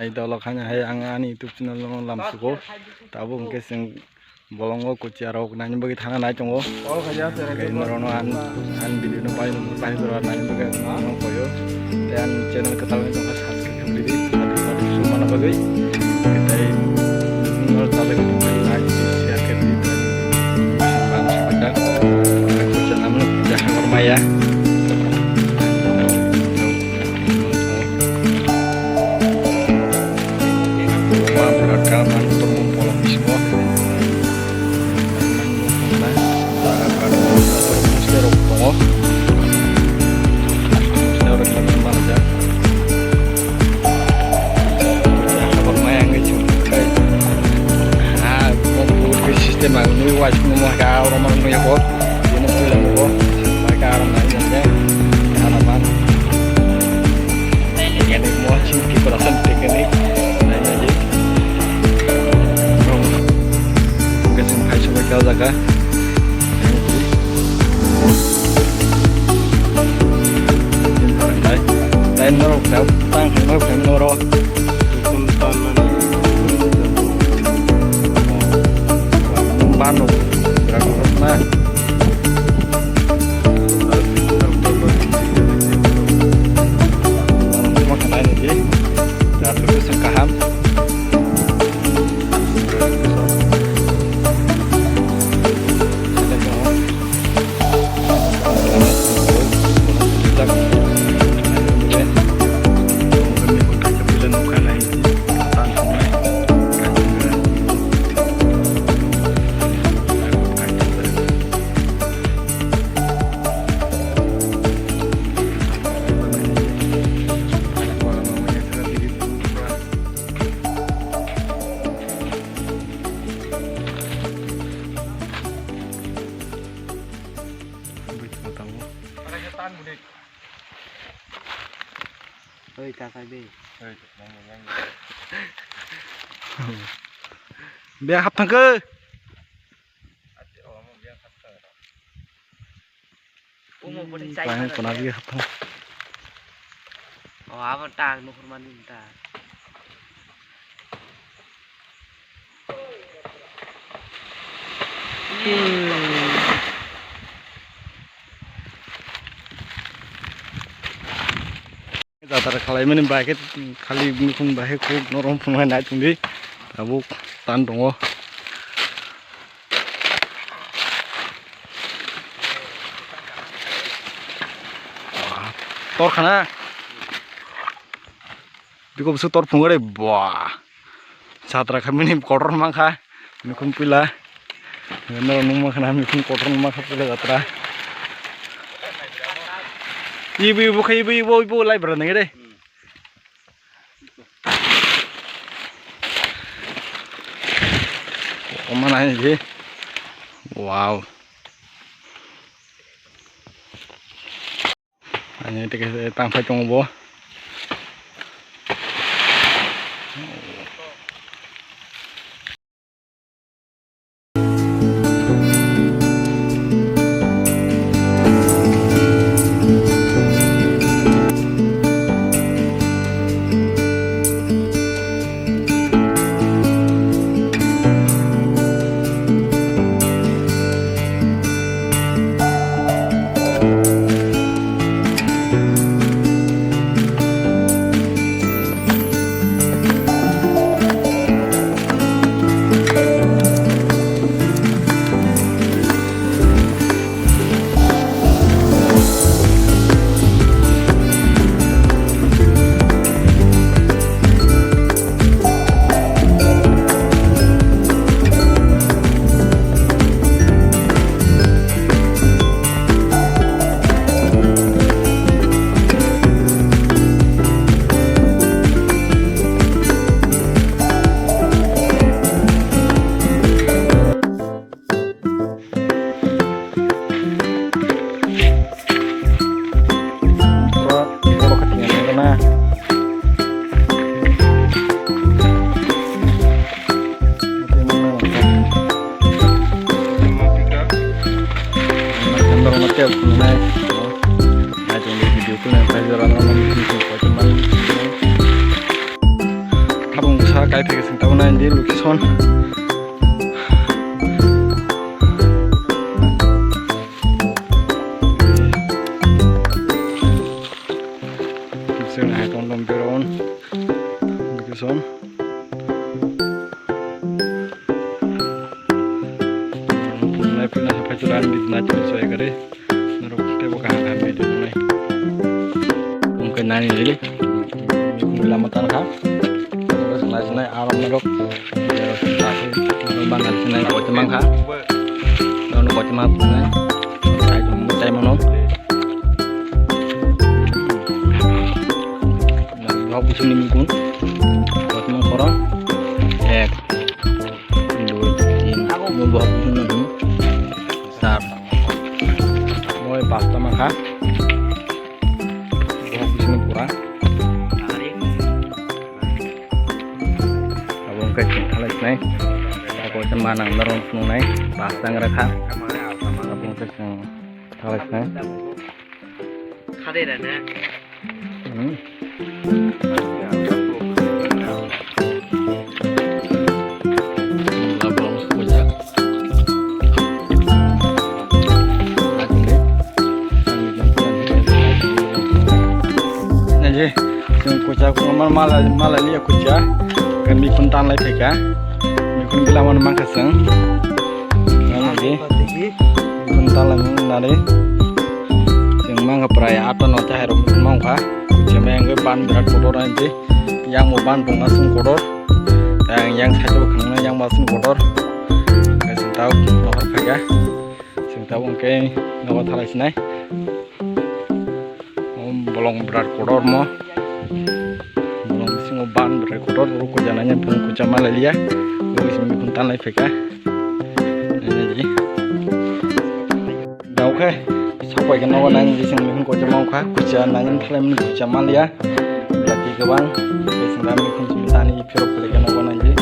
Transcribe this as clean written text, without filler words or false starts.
Idol khanya hai angani YouTube channel no lamsuko tabo unke sing bolongo kuciaro nani bagi thana nai tongo kai norono an video no pai dora nani bagi no koyo dan channel ketahui tongo subscribe beli tadi sumana bagi kita nol tale ko pai nai share ke di bang sepeda ko channel no jaha kormaya rekaman untuk memfollow semua sistem ini wajib memulai orang punya kok ini film kok mereka orang lain ya harapan teknik mau sih perasaan teknik kalau jaga lain noro tang noro manu berapa makanan ini jatuh sekaham ơi kakak deh biar hap tangke Pangan pernah dia hap oh apa tang nukur mandi tang Zatar kalai meni baik kali mukung baik ku norom pemain naik tinggi tabuk tan dongo tor khana biko besu tor pungare wah Zatar kami ni kotor mangka mukung pila norom mangka mukung kotor mangka pila Zatar ibu kayak ibu lai berani deh. Mana ini? Wow. Hanya itu tang phai trong bo. kucha kai phe sing taw na indi location sing hai ton dom peron location nai puna sampai jalan di najib soe kare naro te boka ha me de nai mungkin nani jadi lamatan kah terus naik alam ngerok tapi banget naik kok cemang kah nono kok cemang naik saya cuma cai mono nah gua bisa nimikun kok cemang korang dua ini mau bawa ini start mau pasta maka gua bisa kurang cái chuyện thằng này ta có chân bàn nặng nó rong này bà sang ra khác ta cũng cái thằng này khá đây là nè kucha kuma malah lihat kucha kan mi kun tan lai pheka mi kun gila man mang khasang lagi kun tan lai na de sing mang prai ato no cha hero mang kha kucha meng ge ban berat kodor anje yang mo ban bunga sung kodor yang sajo khang yang ma sung kodor ka sing tau no pheka sing tau ke no thalai sinai bolong berat kodor mo ban berkodor ruko jananya pun kuca malalia wis mi kuntan lai pheka ini jadi dau khe sapai kan nawa nang di sing mi kuca mau kha kuca nang thlem kuca malia berarti gabang sing mi kun tani piro pele kan nawa nang ji